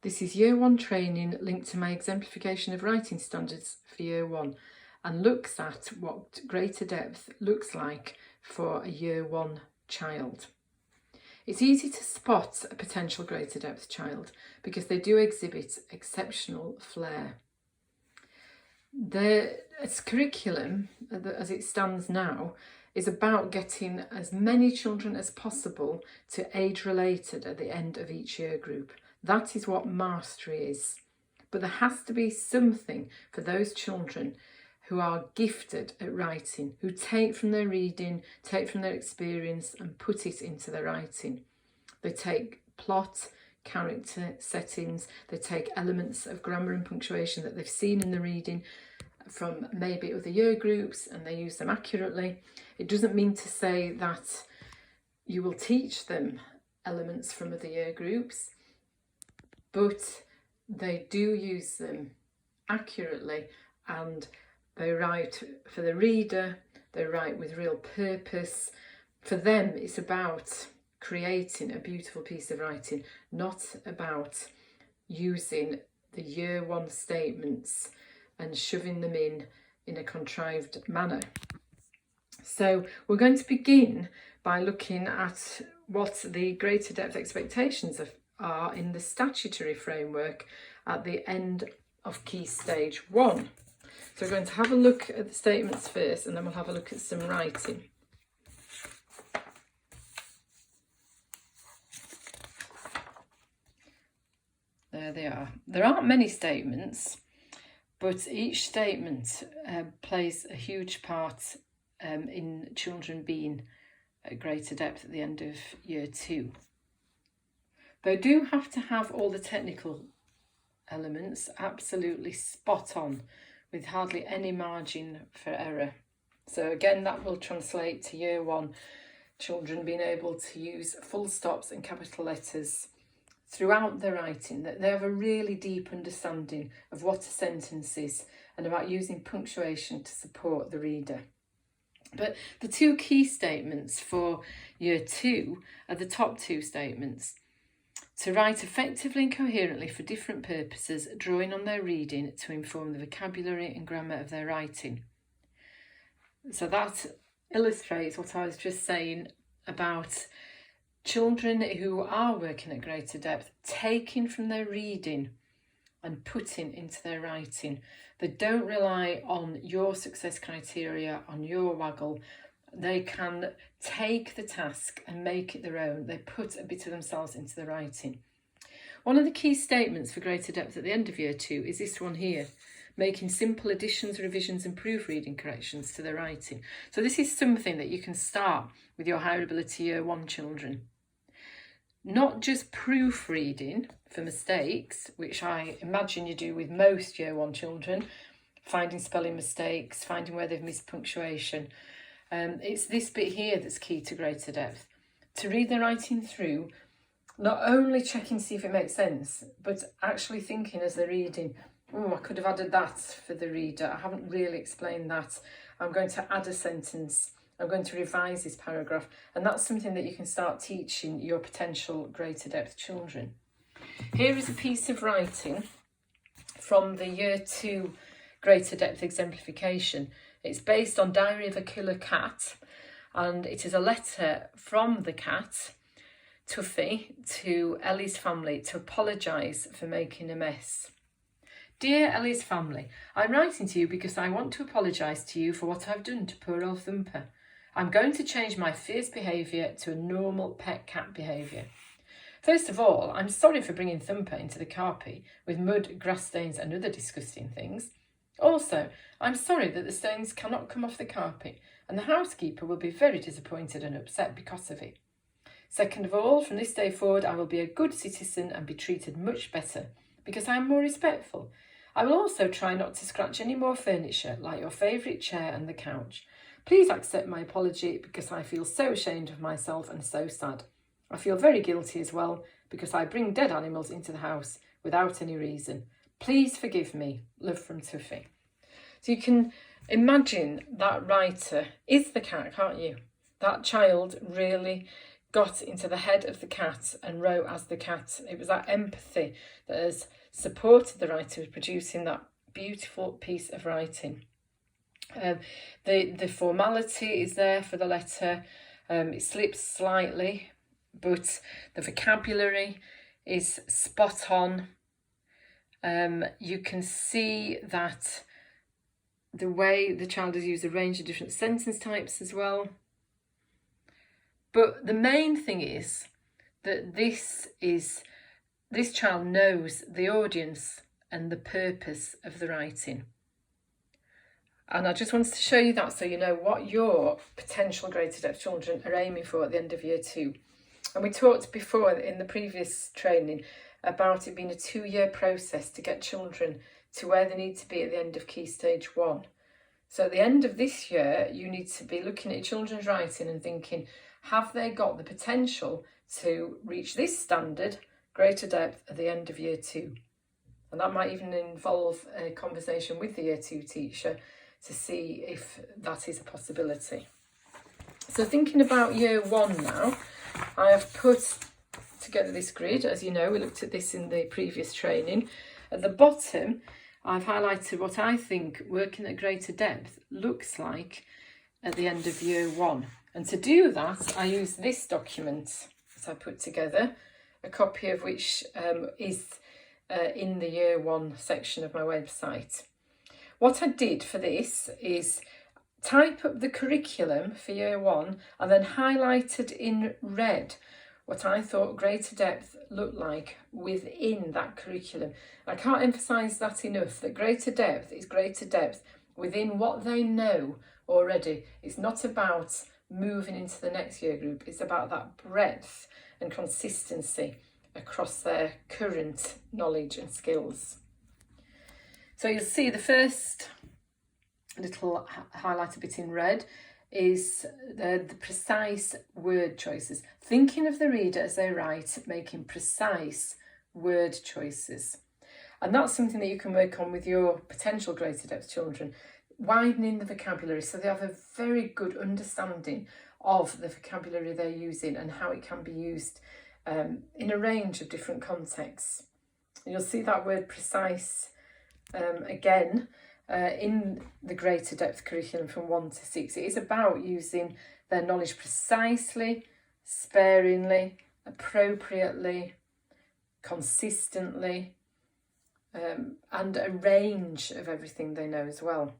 This is Year 1 training linked to my exemplification of writing standards for Year 1 and looks at what greater depth looks like for a Year 1 child. It's easy to spot a potential greater depth child because they do exhibit exceptional flair. Its curriculum, as it stands now, is about getting as many children as possible to age related at the end of each year group. That is what mastery is. But there has to be something for those children who are gifted at writing, who take from their reading, take from their experience and put it into their writing. They take plot, character, settings, they take elements of grammar and punctuation that they've seen in the reading from maybe other year groups and they use them accurately. It doesn't mean to say that you will teach them elements from other year groups, but they do use them accurately and they write for the reader, they write with real purpose. For them, it's about creating a beautiful piece of writing, not about using the Year 1 statements and shoving them in a contrived manner. So we're going to begin by looking at what the greater depth expectations are in the statutory framework at the end of Key Stage 1. So we're going to have a look at the statements first and then we'll have a look at some writing. There they are. There aren't many statements, but each statement plays a huge part in children being at greater depth at the end of Year 2. They do have to have all the technical elements absolutely spot on with hardly any margin for error. So again, that will translate to Year 1 children being able to use full stops and capital letters throughout their writing, that they have a really deep understanding of what a sentence is and about using punctuation to support the reader. But the two key statements for Year 2 are the top two statements. To write effectively and coherently for different purposes, drawing on their reading to inform the vocabulary and grammar of their writing. So that illustrates what I was just saying about children who are working at greater depth, taking from their reading and putting into their writing. They don't rely on your success criteria, on your waggle. They can take the task and make it their own. They put a bit of themselves into the writing. One of the key statements for greater depth at the end of Year 2 is this one here, making simple additions, revisions and proofreading corrections to their writing. So this is something that you can start with your higher ability Year 1 children. Not just proofreading for mistakes, which I imagine you do with most Year 1 children, finding spelling mistakes, finding where they've missed punctuation. It's this bit here that's key to greater depth. To read the writing through, not only checking to see if it makes sense, but actually thinking as they're reading, I could have added that for the reader. I haven't really explained that. I'm going to add a sentence. I'm going to revise this paragraph. And that's something that you can start teaching your potential greater depth children. Here is a piece of writing from the Year 2 greater depth exemplification. It's based on Diary of a Killer Cat, and it is a letter from the cat, Tuffy, to Ellie's family to apologise for making a mess. Dear Ellie's family, I'm writing to you because I want to apologise to you for what I've done to poor old Thumper. I'm going to change my fierce behaviour to a normal pet cat behaviour. First of all, I'm sorry for bringing Thumper into the carpet with mud, grass stains and other disgusting things. Also, I'm sorry that the stains cannot come off the carpet and the housekeeper will be very disappointed and upset because of it. Second of all, from this day forward, I will be a good citizen and be treated much better because I am more respectful. I will also try not to scratch any more furniture like your favourite chair and the couch. Please accept my apology because I feel so ashamed of myself and so sad. I feel very guilty as well because I bring dead animals into the house without any reason. Please forgive me. Love from Tuffy. So you can imagine that writer is the cat, can't you? That child really got into the head of the cat and wrote as the cat. It was that empathy that has supported the writer with producing that beautiful piece of writing. The formality is there for the letter. It slips slightly, but the vocabulary is spot on. You can see that the way the child has used a range of different sentence types as well. But the main thing is that this child knows the audience and the purpose of the writing. And I just wanted to show you that so you know what your potential greater depth children are aiming for at the end of year 2. And we talked before in the previous training about it being a 2-year process to get children to where they need to be at the end of Key Stage 1. So at the end of this year, you need to be looking at your children's writing and thinking, have they got the potential to reach this standard, greater depth, at the end of year 2? And that might even involve a conversation with the year 2 teacher to see if that is a possibility. So thinking about year 1 now, I have put together this grid. As you know, we looked at this in the previous training. At the bottom, I've highlighted what I think working at greater depth looks like at the end of year 1. And to do that, I use this document that I put together, a copy of which is in the year 1 section of my website. What I did for this is type up the curriculum for year 1 and then highlighted in red what I thought greater depth looked like within that curriculum. I can't emphasise that enough, that greater depth is greater depth within what they know already. It's not about moving into the next year group, it's about that breadth and consistency across their current knowledge and skills. So you'll see the first little highlighted bit in red is the precise word choices. Thinking of the reader as they write, making precise word choices. And that's something that you can work on with your potential greater depth children, widening the vocabulary so they have a very good understanding of the vocabulary they're using and how it can be used in a range of different contexts. And you'll see that word precise again in the greater depth curriculum from 1 to 6. It is about using their knowledge precisely, sparingly, appropriately, consistently, and a range of everything they know as well.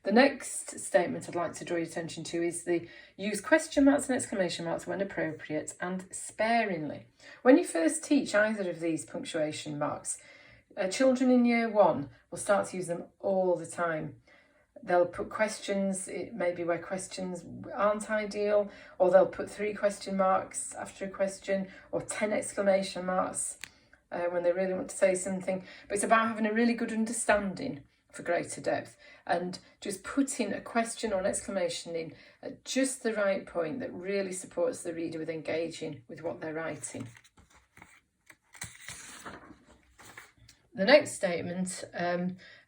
The next statement I'd like to draw your attention to is the use question marks and exclamation marks when appropriate and sparingly. When you first teach either of these punctuation marks, children in year 1 will start to use them all the time. They'll put questions, it may be where questions aren't ideal, or they'll put 3 question marks after a question, or 10 exclamation marks when they really want to say something. But it's about having a really good understanding for greater depth and just putting a question or an exclamation in at just the right point that really supports the reader with engaging with what they're writing. The next statement,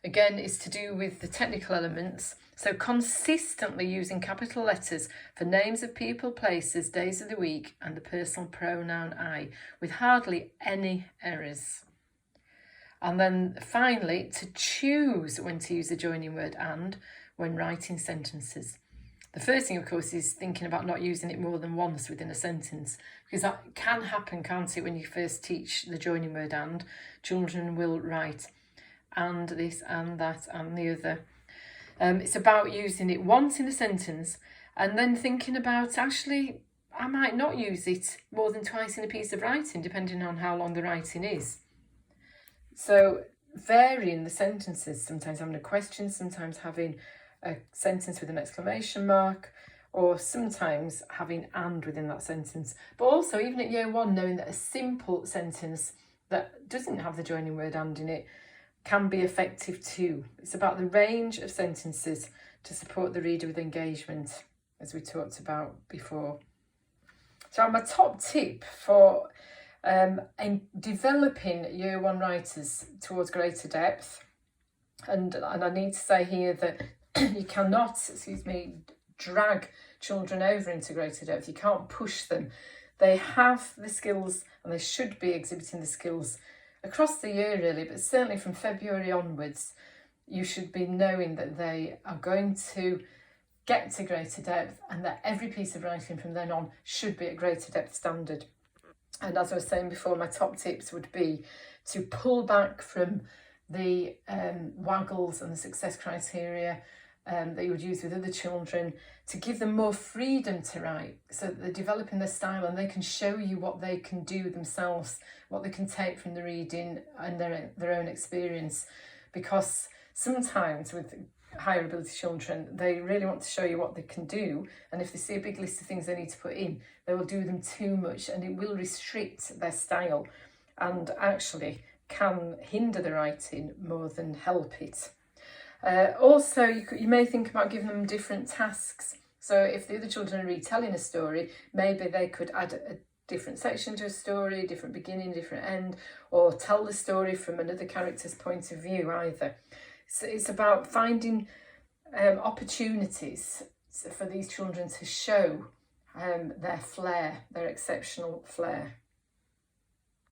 again, is to do with the technical elements. So consistently using capital letters for names of people, places, days of the week, and the personal pronoun I, with hardly any errors. And then finally, to choose when to use the joining word and when writing sentences. The first thing, of course, is thinking about not using it more than once within a sentence, because that can happen, can't it, when you first teach the joining word and. Children will write and this and that and the other. It's about using it once in a sentence and then thinking about, actually, I might not use it more than twice in a piece of writing, depending on how long the writing is. So varying the sentences, sometimes having a question, sometimes having a sentence with an exclamation mark, or sometimes having and within that sentence. But also, even at year 1, knowing that a simple sentence that doesn't have the joining word and in it can be effective too. It's about the range of sentences to support the reader with engagement, as we talked about before. So my top tip for in developing year 1 writers towards greater depth, and I need to say here that you cannot, drag children over into greater depth. You can't push them. They have the skills, and they should be exhibiting the skills across the year really, but certainly from February onwards, you should be knowing that they are going to get to greater depth, and that every piece of writing from then on should be at greater depth standard. And as I was saying before, my top tips would be to pull back from the waggles and the success criteria that you would use with other children, to give them more freedom to write, so that they're developing their style and they can show you what they can do themselves, what they can take from the reading and their own experience. Because sometimes with higher ability children, they really want to show you what they can do, and if they see a big list of things they need to put in, they will do them too much, and it will restrict their style and actually can hinder the writing more than help it. Also, you may think about giving them different tasks. So if the other children are retelling a story, maybe they could add a different section to a story, different beginning, different end, or tell the story from another character's point of view either. So it's about finding opportunities for these children to show their flair, their exceptional flair.